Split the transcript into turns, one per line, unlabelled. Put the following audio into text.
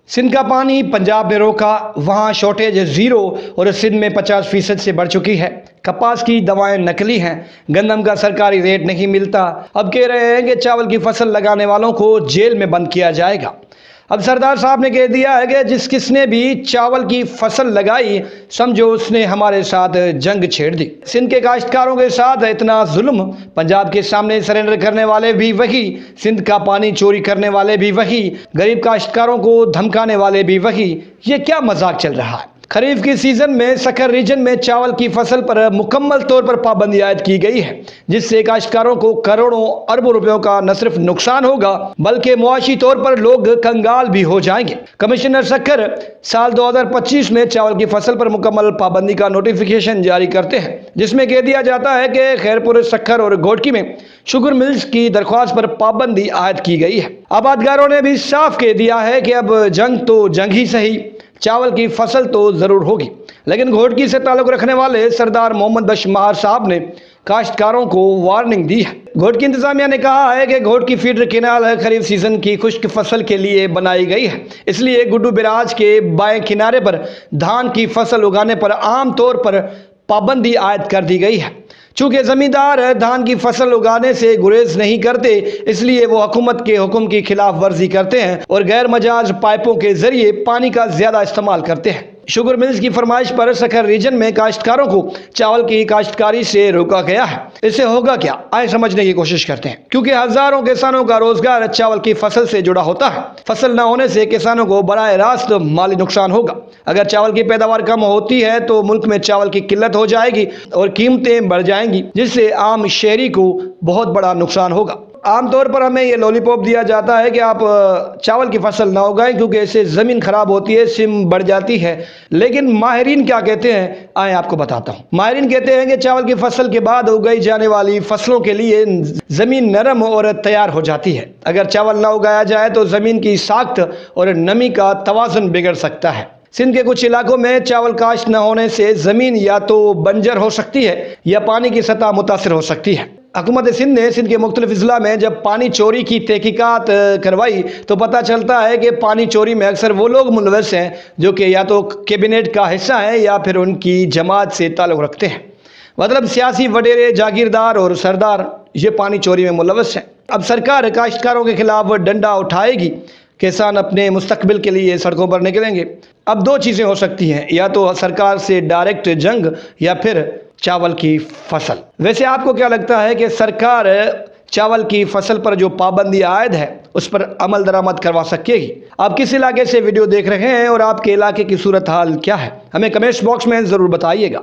सिंध का पानी पंजाब ने रोका, वहाँ शॉर्टेज जीरो और सिंध में 50% से बढ़ चुकी है। कपास की दवाएं नकली हैं, गंदम का सरकारी रेट नहीं मिलता। अब कह रहे हैं कि चावल की फसल लगाने वालों को जेल में बंद किया जाएगा। अब सरदार साहब ने कह दिया है कि किसने भी चावल की फसल लगाई, समझो उसने हमारे साथ जंग छेड़ दी। सिंध के काश्तकारों के साथ इतना जुल्म, पंजाब के सामने सरेंडर करने वाले भी वही, सिंध का पानी चोरी करने वाले भी वही, गरीब काश्तकारों को धमकाने वाले भी वही। ये क्या मजाक चल रहा है? खरीफ की सीजन में सक्खर रीजन में चावल की फसल पर मुकम्मल तौर पर पाबंदी आयद की गई है, जिससे काश्तकारों को करोड़ों अरबों रुपयों का न सिर्फ नुकसान होगा बल्कि मुआशी तौर पर लोग कंगाल भी हो जाएंगे। कमिश्नर सक्खर साल 2025 में चावल की फसल पर मुकम्मल पाबंदी का नोटिफिकेशन जारी करते हैं, जिसमें कह दिया जाता है कि खैरपुर, सक्खर और घोटकी में शुगर मिल्स की दरख्वास्त पर पाबंदी आयद की गई है। आबादगारों ने भी साफ कह दिया है कि अब जंग तो जंग ही सही, चावल की फसल तो जरूर होगी। लेकिन घोटकी से ताल्लुक रखने वाले सरदार मोहम्मद बशमार साहब ने काश्तकारों को वार्निंग दी है। घोटकी इंतजामिया ने कहा है कि घोटकी फीडर केनाल खरीफ सीजन की खुश्क फसल के लिए बनाई गई है, इसलिए गुड्डू बिराज के बाएं किनारे पर धान की फसल उगाने पर आम तौर पर पाबंदी आयद कर दी गई है। चूंकि जमींदार धान की फसल उगाने से गुरेज नहीं करते, इसलिए वो हुकूमत के हुक्म की खिलाफ वर्जी करते हैं और गैर मजाज पाइपों के जरिए पानी का ज्यादा इस्तेमाल करते हैं। शुगर मिल्स की फरमाइश पर सक्खर रीजन में काश्तकारों को चावल की काश्तकारी से रोका गया है। इससे होगा क्या, आए समझने की कोशिश करते हैं। क्योंकि हजारों किसानों का रोजगार चावल की फसल से जुड़ा होता है। फसल न होने से किसानों को बराह रास्त माली नुकसान होगा। अगर चावल की पैदावार कम होती है तो मुल्क में चावल की किल्लत हो जाएगी और कीमतें बढ़ जाएंगी, जिससे आम शहरी को बहुत बड़ा नुकसान होगा। आमतौर पर हमें ये लॉलीपॉप दिया जाता है कि आप चावल की फसल ना उगाएं क्योंकि इससे ज़मीन खराब होती है, सिम बढ़ जाती है। लेकिन माहिरीन क्या कहते हैं, आए आपको बताता हूँ। माहिरीन कहते हैं कि चावल की फसल के बाद उगाई जाने वाली फसलों के लिए ज़मीन नरम और तैयार हो जाती है। अगर चावल ना उगाया जाए तो ज़मीन की साख्त और नमी का तवाज़ुन बिगड़ सकता है। सिंध के कुछ इलाकों में चावल काश्त न होने से ज़मीन या तो बंजर हो सकती है या पानी की सतह मुतासिर हो सकती है। हुकूमत सिंध ने सिंध के मुख्तलिफ अजला में जब पानी चोरी की तहकीकात करवाई तो पता चलता है कि पानी चोरी में अक्सर वो लोग मुलविस हैं जो कि या तो कैबिनेट का हिस्सा हैं या फिर उनकी जमात से ताल्लुक़ रखते हैं। मतलब सियासी वडेरे, जागीरदार और सरदार ये पानी चोरी में मुलविस हैं। अब सरकार काश्तकारों के खिलाफ डंडा उठाएगी, किसान अपने मुस्तकबिल के लिए सड़कों पर निकलेंगे। अब दो चीज़ें हो सकती हैं, या तो सरकार से डायरेक्ट जंग या फिर चावल की फसल। वैसे आपको क्या लगता है कि सरकार चावल की फसल पर जो पाबंदी आयद है उस पर अमल दरामद करवा सकेगी? आप किस इलाके से वीडियो देख रहे हैं और आपके इलाके की सूरत हाल क्या है, हमें कमेंट्स बॉक्स में ज़रूर बताइएगा।